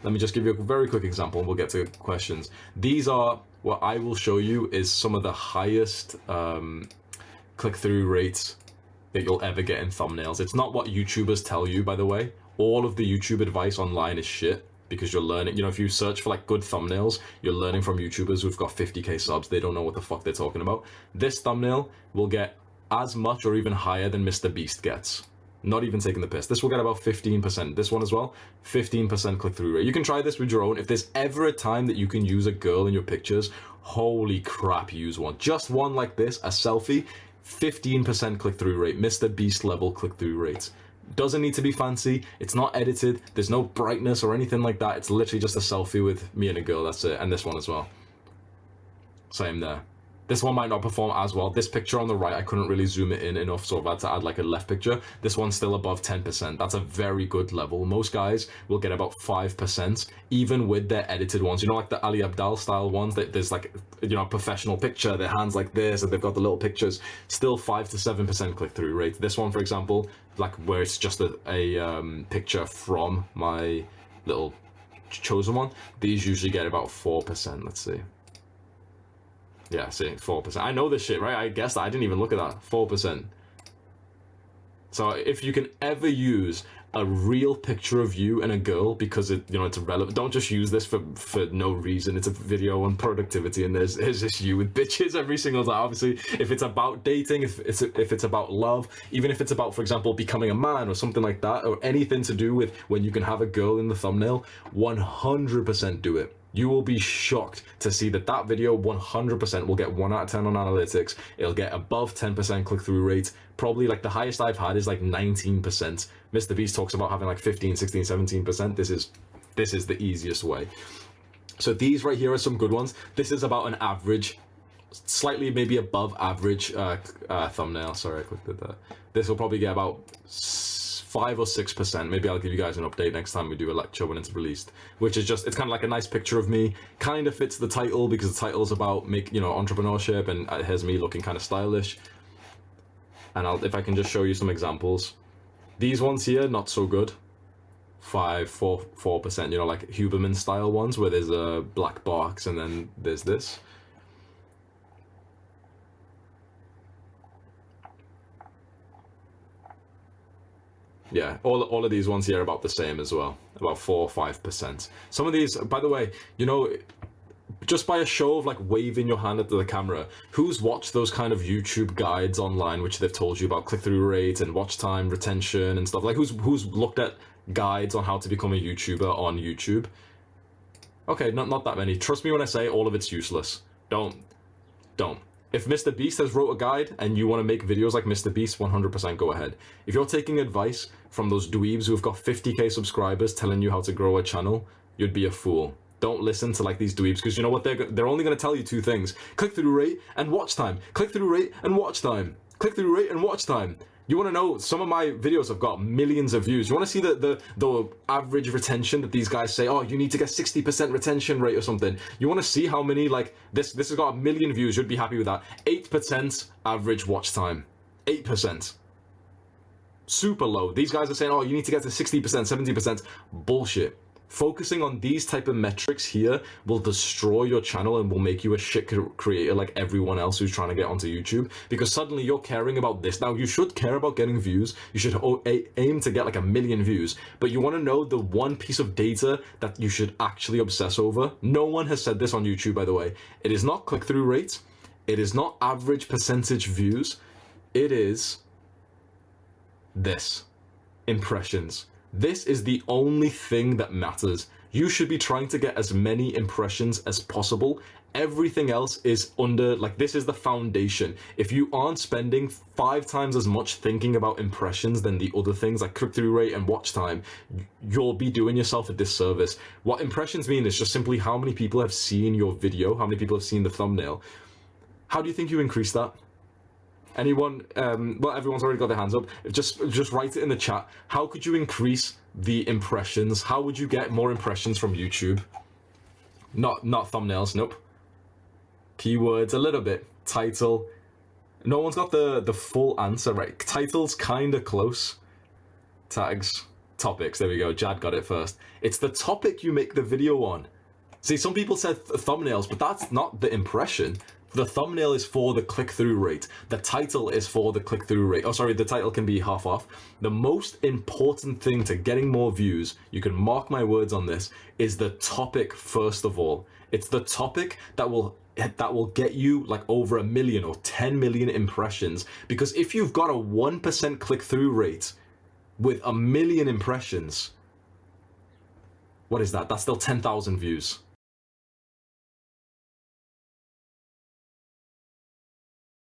Let me just give you a very quick example and we'll get to questions. These are, what I will show you is some of the highest click-through rates that you'll ever get in thumbnails. It's not what YouTubers tell you, by the way. All of the YouTube advice online is shit, because you're learning, you know, if you search for like good thumbnails, you're learning from YouTubers who've got 50k subs. They don't know what the fuck they're talking about. This thumbnail will get as much or even higher than MrBeast gets. Not even taking the piss. This will get about 15%. This one as well, 15% click-through rate. You can try this with your own. If there's ever a time that you can use a girl in your pictures, holy crap, use one. Just one like this, a selfie, 15% click-through rate. MrBeast level click-through rates. Doesn't need to be fancy. It's not edited. There's no brightness or anything like that. It's literally just a selfie with me and a girl. That's it. And this one as well. Same there. This one might not perform as well. This picture on the right, I couldn't really zoom it in enough, so I've had to add like a left picture. This one's still above 10%. That's a very good level. Most guys will get about 5%, even with their edited ones. You know, like the Ali Abdal style ones, that there's like, you know, a professional picture, their hands like this, and they've got the little pictures. Still 5 to 7% click-through rate. This one, for example, like where it's just a picture from my little chosen one, these usually get about 4%. Let's see. Yeah, see, 4%. I know this shit, right? I guessed that. I didn't even look at that. 4%. So if you can ever use a real picture of you and a girl because it, you know, it's relevant, don't just use this for no reason. It's a video on productivity, and there's just you with bitches every single time. Obviously, if it's about dating, if it's about love, even if it's about, for example, becoming a man or something like that, or anything to do with when you can have a girl in the thumbnail, 100% do it. You will be shocked to see that that video 100% will get 1 out of 10 on analytics. It'll get above 10% click-through rate. Probably like the highest I've had is like 19%. MrBeast talks about having like 15, 16, 17%. This is the easiest way. So these right here are some good ones. This is about an average, slightly maybe above average thumbnail. Sorry, I clicked at that. This will probably get about 5 or 6%. Maybe I'll give you guys an update next time we do a lecture when it's released, which is just, it's kind of like a nice picture of me. Kind of fits the title because the title's about entrepreneurship, and here's me looking kind of stylish. And if I can just show you some examples. These ones here, not so good. 4%, you know, like Huberman style ones where there's a black box and then there's this. Yeah, all of these ones here are about the same as well, about 4 or 5%. Some of these, by the way, you know, just by a show of like waving your hand at the camera, who's watched those kind of YouTube guides online which they've told you about click-through rate and watch time retention and stuff? Like who's looked at guides on how to become a YouTuber on YouTube? Okay, not that many. Trust me when I say all of it's useless. Don't. If MrBeast has wrote a guide and you want to make videos like MrBeast, 100% go ahead. If you're taking advice from those dweebs who've got 50k subscribers telling you how to grow a channel, you'd be a fool. Don't listen to like these dweebs, because you know what, they're only going to tell you 2 things: click-through rate and watch time. Click-through rate and watch time. Click-through rate and watch time. You want to know, some of my videos have got millions of views. You want to see the average retention that these guys say, oh, you need to get 60% retention rate or something. You want to see how many, like, this has got 1 million views. You'd be happy with that. 8% average watch time. 8%. Super low. These guys are saying, oh, you need to get to 60%, 70%. Bullshit. Focusing on these type of metrics here will destroy your channel and will make you a shit creator like everyone else who's trying to get onto YouTube, because suddenly you're caring about this. Now, you should care about getting views. You should aim to get like 1 million views, but you want to know the one piece of data that you should actually obsess over. No one has said this on YouTube, by the way. It is not click-through rate. It is not average percentage views. It is this: impressions. This is the only thing that matters. You should be trying to get as many impressions as possible. Everything else is under, like, this is the foundation. If you aren't spending 5 times as much thinking about impressions than the other things like click-through rate and watch time, you'll be doing yourself a disservice. What impressions mean is just simply how many people have seen your video, how many people have seen the thumbnail. How do you think you increase that? Anyone? Well, everyone's already got their hands up. Just write it in the chat. How could you increase the impressions? How would you get more impressions from YouTube? Not thumbnails. Nope. Keywords a little bit. Title. No one's got the full answer right. Title's kind of close. Tags topics. There we go. Jad got it first. It's the topic you make the video on. See, some people said thumbnails, but that's not the impression. The thumbnail is for the click-through rate. The title is for the click-through rate. Oh, sorry, the title can be half off. The most important thing to getting more views, you can mark my words on this, is the topic first of all. It's the topic that will get you like over 1 million or 10 million impressions. Because if you've got a 1% click-through rate with 1 million impressions, what is that? That's still 10,000 views.